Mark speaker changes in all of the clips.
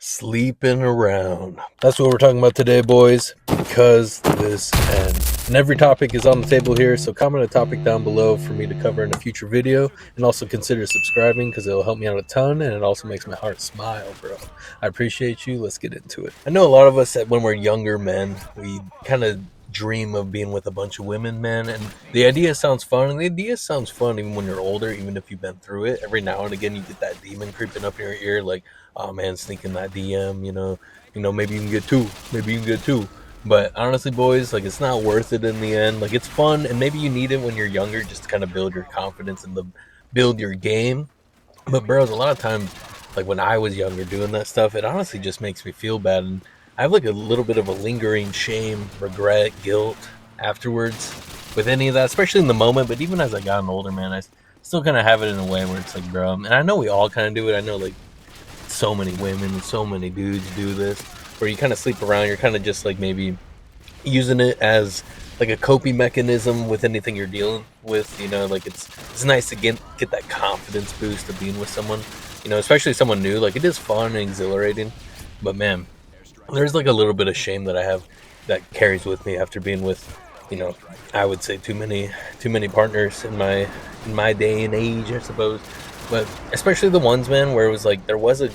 Speaker 1: Sleeping around. That's what we're talking about today, boys, because this ends. And every topic is on the table here, so comment a topic down below for me to cover in a future video. And also consider subscribing because it'll help me out a ton, and it also makes my heart smile, bro. I appreciate you. Let's get into it. I know a lot of us, when we're younger men, we kind of dream of being with a bunch of women, man, and the idea sounds fun, and the idea sounds fun even when you're older, even if you've been through it. Every now and again you get that demon creeping up in your ear, like, oh man, sneaking that DM, maybe you can get two. But honestly, boys, like, it's not worth it in the end. Like, it's fun, and maybe you need it when you're younger just to kind of build your confidence and build your game. But bros, a lot of times, like when I was younger doing that stuff, it honestly just makes me feel bad, and I have like a little bit of a lingering shame, regret, guilt afterwards with any of that, especially in the moment. But even as I got older, man, I still kind of have it in a way where it's like, bro, and I know we all kind of do it. I know, like, so many women and so many dudes do this, where you kind of sleep around. You're kind of just like maybe using it as like a coping mechanism with anything you're dealing with. Like, it's nice to get that confidence boost of being with someone. Especially someone new. Like, it is fun and exhilarating, but man, there's like a little bit of shame that I have that carries with me after being with, I would say too many partners in my day and age, I suppose. But especially the ones, man, where it was like there was a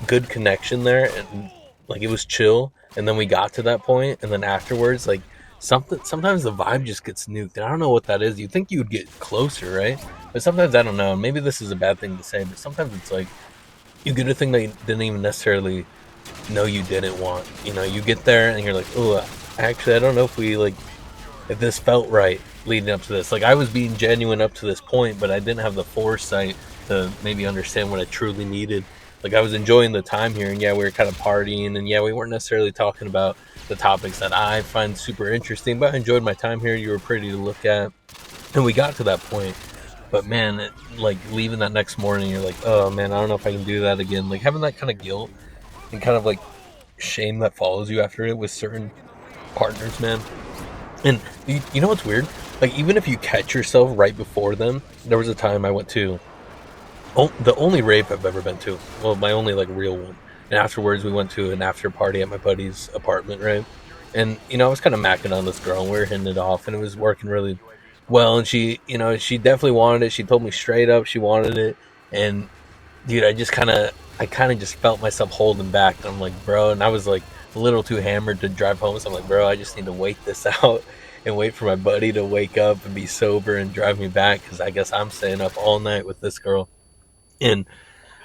Speaker 1: good connection there, and like it was chill, and then we got to that point, and then afterwards, like, sometimes the vibe just gets nuked, and I don't know what that is. You think you would get closer, right? But sometimes I don't know. Maybe this is a bad thing to say, but sometimes it's like you get a thing that you didn't even necessarily know you didn't want. You get there and you're like, oh, actually, I don't know if this felt right leading up to this. Like, I was being genuine up to this point, but I didn't have the foresight to maybe understand what I truly needed. Like, I was enjoying the time here, and yeah, we were kind of partying, and yeah, we weren't necessarily talking about the topics that I find super interesting, but I enjoyed my time here. You were pretty to look at, and we got to that point. But man, like, leaving that next morning, you're like, oh man, I don't know if I can do that again. Like, having that kind of guilt and kind of like shame that follows you after it with certain partners, man. And you know what's weird? Like, even if you catch yourself right before them, there was a time I went to the only rave I've ever been to. Well, my only like real one. And afterwards, we went to an after party at my buddy's apartment, right? And I was kind of macking on this girl, and we were hitting it off, and it was working really well. And she definitely wanted it. She told me straight up she wanted it. And dude, I kind of just felt myself holding back. And I'm like, bro, and I was like a little too hammered to drive home. So I'm like, bro, I just need to wait this out and wait for my buddy to wake up and be sober and drive me back, because I guess I'm staying up all night with this girl. And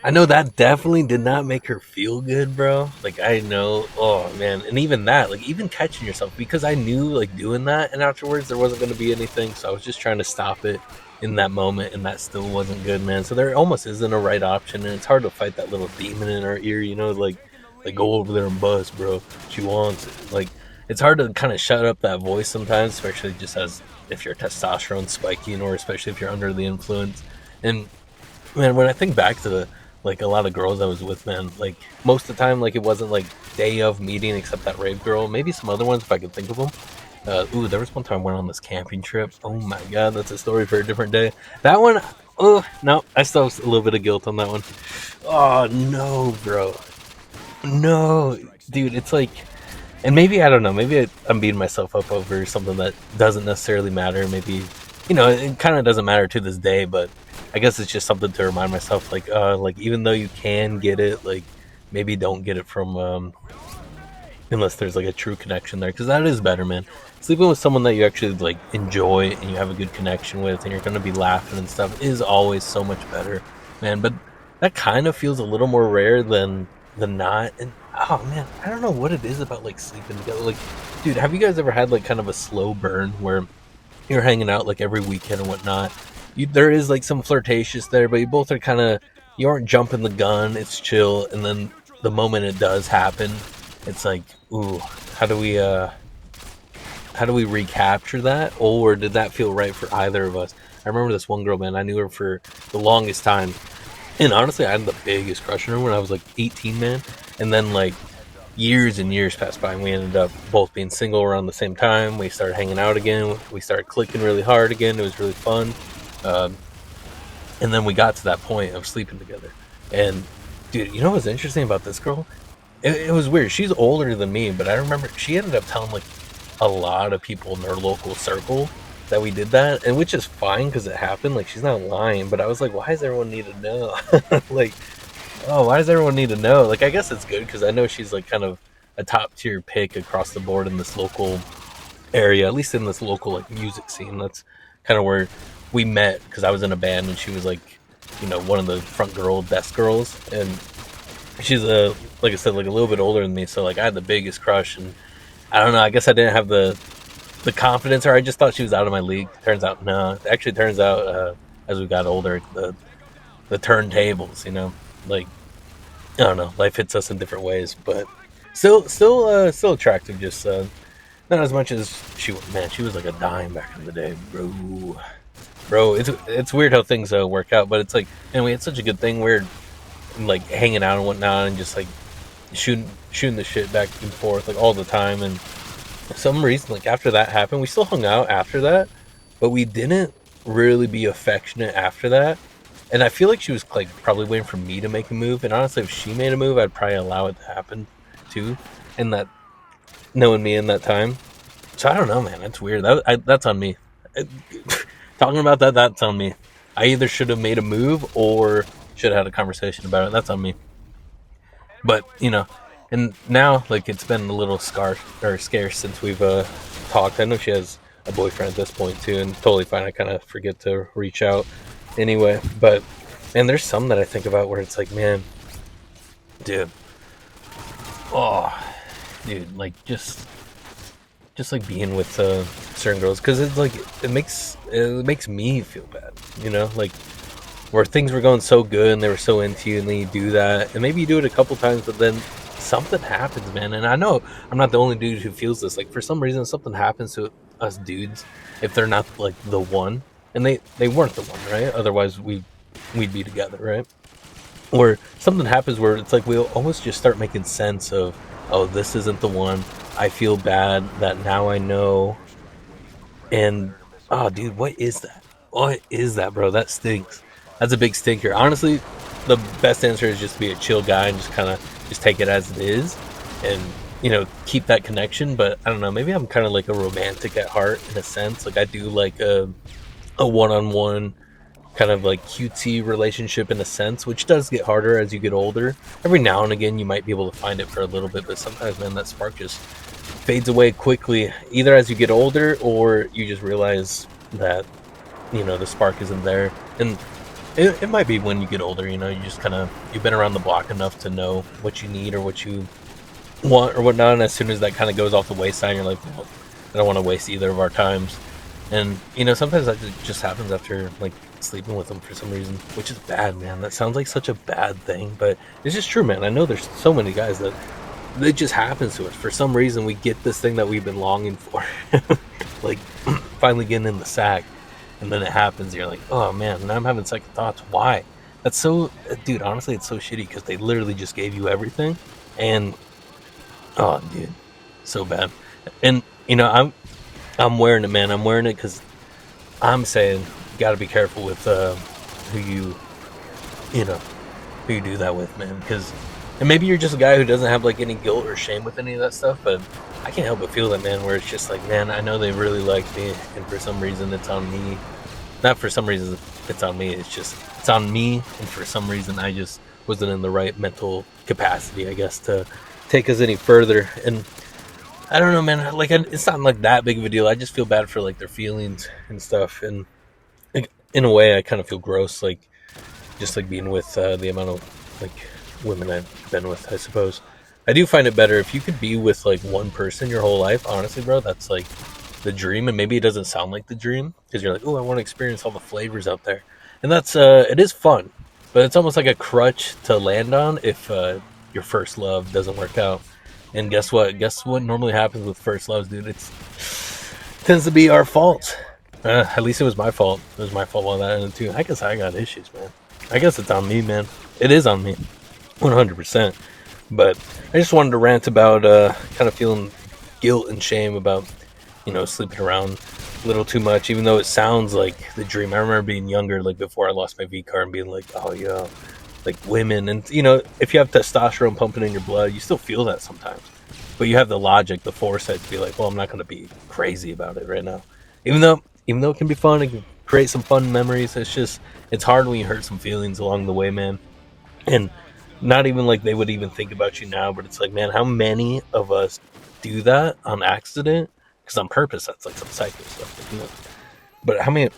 Speaker 1: I know that definitely did not make her feel good, bro. Like, I know, oh man, and even that, like, even catching yourself, because I knew, like, doing that, and afterwards there wasn't going to be anything, so I was just trying to stop it in that moment, and that still wasn't good, man. So there almost isn't a right option, and it's hard to fight that little demon in our ear, like go over there and bust, bro. She wants it. Like, it's hard to kind of shut up that voice sometimes, especially just as if your testosterone's spiking, or especially if you're under the influence. And man, when I think back to like a lot of girls I was with, man, like most of the time, like, it wasn't like day of meeting, except that rave girl, maybe some other ones if I could think of them. There was one time I went on this camping trip. Oh my god, that's a story for a different day. That one, oh no, I still have a little bit of guilt on that one. Oh no, bro, no, dude, it's like, and maybe I don't know, maybe I'm beating myself up over something that doesn't necessarily matter. Maybe, it kind of doesn't matter to this day, but I guess it's just something to remind myself, like even though you can get it, like, maybe don't get it from unless there's like a true connection there, because that is better, man. Sleeping with someone that you actually like enjoy and you have a good connection with, and you're gonna be laughing and stuff, is always so much better, man. But that kind of feels a little more rare than not. And oh man, I don't know what it is about like sleeping together. Like, dude, have you guys ever had like kind of a slow burn where you're hanging out like every weekend and whatnot? There is like some flirtatious there, but you both are kind of, you aren't jumping the gun. It's chill, and then the moment it does happen, it's like, ooh, how do we recapture that? Or did that feel right for either of us? I remember this one girl, man. I knew her for the longest time, and honestly, I had the biggest crush on her when I was like 18, man. And then like years and years passed by, and we ended up both being single around the same time. We started hanging out again. We started clicking really hard again. It was really fun. And then we got to that point of sleeping together. And dude, you know what's interesting about this girl? it was weird. She's older than me, but I remember she ended up telling like a lot of people in their local circle that we did that, and which is fine because it happened. Like, she's not lying, but I was like, why does everyone need to know? Like, oh, why does everyone need to know? Like, I guess it's good because I know she's like kind of a top tier pick across the board in this local area, at least in this local like music scene. That's kind of where we met because I was in a band and she was like, one of the front girl desk girls, and she's like I said, like a little bit older than me, so like I had the biggest crush, and I don't know, I guess I didn't have the confidence, or I just thought she was out of my league. Turns out no. It actually turns out as we got older, the turntables, like, I don't know, life hits us in different ways, but still attractive, just not as much as she was. Man, she was like a dime back in the day, bro. It's weird how things work out, but it's like, man, we had such a good thing. We're like hanging out and whatnot, and just like shooting the shit back and forth like all the time. And for some reason, like after that happened, we still hung out after that, but we didn't really be affectionate after that. And I feel like she was like probably waiting for me to make a move. And honestly, if she made a move, I'd probably allow it to happen too. And that, knowing me in that time, so I don't know, man. That's weird. That's on me. Talking about that's on me. I either should have made a move or should have had a conversation about it. That's on me. But and now like it's been a little scarce since we've talked. I know she has a boyfriend at this point too, and totally fine. I kind of forget to reach out anyway. But man, there's some that I think about where it's like, man, dude, oh, dude, like just like being with certain girls, because it's like it makes me feel bad, like where things were going so good and they were so into you, and then you do that, and maybe you do it a couple times, but then something happens, man. And I know I'm not the only dude who feels this. Like, for some reason, something happens to us dudes if they're not like the one, and they weren't the one, right? Otherwise, we'd be together, right? Or something happens where it's like we'll almost just start making sense of, oh, this isn't the one. I feel bad that now I know. And oh, dude, what is that? What is that, bro? That stinks. That's a big stinker. Honestly, the best answer is just to be a chill guy and just kind of just take it as it is, and keep that connection. But I don't know, maybe I'm kind of like a romantic at heart in a sense. Like, I do like a one-on-one kind of like cutesy relationship in a sense, which does get harder as you get older. Every now and again you might be able to find it for a little bit, but sometimes, man, that spark just fades away quickly, either as you get older or you just realize that the spark isn't there. And it might be when you get older, you just kind of, you've been around the block enough to know what you need or what you want or whatnot, and as soon as that kind of goes off the wayside, you're like, well, I don't want to waste either of our times. And sometimes that just happens after like sleeping with them for some reason, which is bad, man. That sounds like such a bad thing, but it's just true, man. I know there's so many guys that it just happens to us for some reason. We get this thing that we've been longing for, like finally getting in the sack, and then it happens. You're like, oh man, now I'm having second thoughts. Why? That's so, dude. Honestly, it's so shitty because they literally just gave you everything, and oh, dude, so bad. And I'm wearing it, man. I'm wearing it because I'm saying you got to be careful with who you do that with, man. Because, and maybe you're just a guy who doesn't have like any guilt or shame with any of that stuff, but I can't help but feel that, man. Where it's just like, man, I know they really like me, and for some reason it's on me. Not for some reason it's on me. It's just it's on me, and for some reason I just wasn't in the right mental capacity, I guess, to take us any further. And I don't know, man. Like, it's not like that big of a deal. I just feel bad for like their feelings and stuff, and like, in a way, I kind of feel gross, like just like being with the amount of like women I've been with. I suppose I do find it better if you could be with like one person your whole life. Honestly, bro, that's like the dream. And maybe it doesn't sound like the dream because you're like, oh, I want to experience all the flavors out there, and that's it is fun, but it's almost like a crutch to land on if your first love doesn't work out. And guess what? Guess what normally happens with first loves, dude? It tends to be our fault. At least it was my fault. It was my fault while that ended too. I guess I got issues, man. I guess it's on me, man. It is on me, 100%. But I just wanted to rant about kind of feeling guilt and shame about sleeping around a little too much, even though it sounds like the dream. I remember being younger, like before I lost my V card, and being like, oh yeah, like women, and you know, if you have testosterone pumping in your blood, you still feel that sometimes. But you have the logic, the foresight to be like, well, I'm not going to be crazy about it right now, even though it can be fun, it can create some fun memories. It's hard when you hurt some feelings along the way, man. And not even like they would even think about you now, but it's like, man, how many of us do that on accident? Because on purpose, that's like some psycho stuff, you know. But how many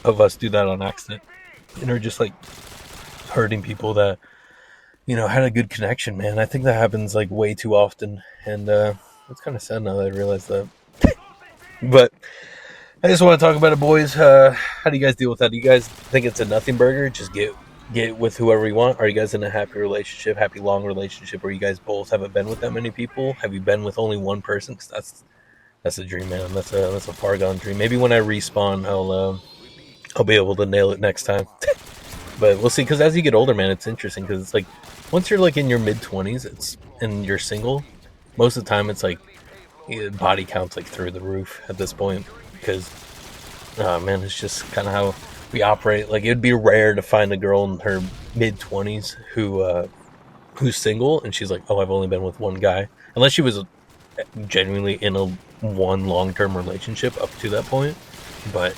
Speaker 1: of us do that on accident and are just like hurting people that, you know, had a good connection, man? I think that happens like way too often, and it's kind of sad now that I realize that. But I just want to talk about it, boys. How do you guys deal with that? Do you guys think it's a nothing burger? Just get with whoever you want. Are you guys in a happy relationship, happy long relationship, where you guys both haven't been with that many people? Have you been with only one person? Because that's a dream, man. That's a far gone dream. Maybe when I respawn, I'll be able to nail it next time. But we'll see. Because as you get older, man, it's interesting. Because it's like once you're like in your mid-20s, and you're single, most of the time it's like body count's like through the roof at this point. Because oh man, it's just kind of how we operate. Like it'd be rare to find a girl in her mid-20s who's single and she's like, oh, I've only been with one guy, unless she was genuinely in a one long-term relationship up to that point. But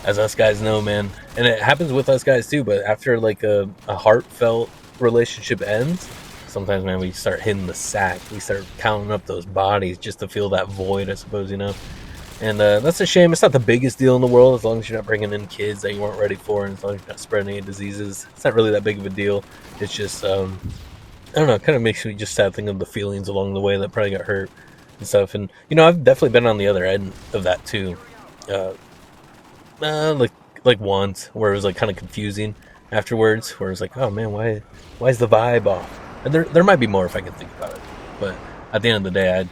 Speaker 1: as us guys know, man, and it happens with us guys too, but after like a heartfelt relationship ends, sometimes, man, we start hitting the sack. We start counting up those bodies just to fill that void, I suppose, you know. And that's a shame. It's not the biggest deal in the world, as long as you're not bringing in kids that you weren't ready for, and as long as you're not spreading any diseases. It's not really that big of a deal. It's just, I don't know, it kind of makes me just sad thinking of the feelings along the way that probably got hurt and stuff. And, you know, I've definitely been on the other end of that too. Like once, where it was like kind of confusing afterwards, where it was like, oh man, why is the vibe off? And there might be more if I can think about it. But at the end of the day,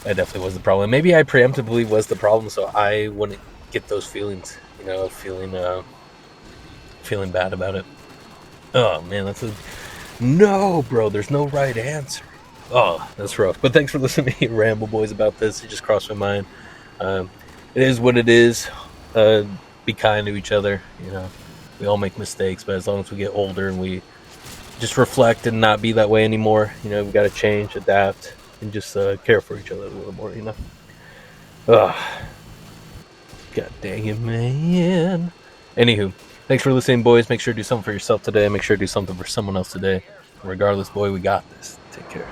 Speaker 1: I definitely was the problem. Maybe I preemptively was the problem, so I wouldn't get those feelings, you know, feeling bad about it. Oh man, no, bro. There's no right answer. Oh, that's rough. But thanks for listening to me ramble, boys, about this. It just crossed my mind. It is what it is. Be kind to each other. You know, we all make mistakes, but as long as we get older and we just reflect and not be that way anymore, you know, we got to change, adapt, and just care for each other a little more, you know. Ugh. God dang it, man. Anywho, thanks for listening, boys. Make sure to do something for yourself today. Make sure to do something for someone else today. Regardless, boy, we got this. Take care.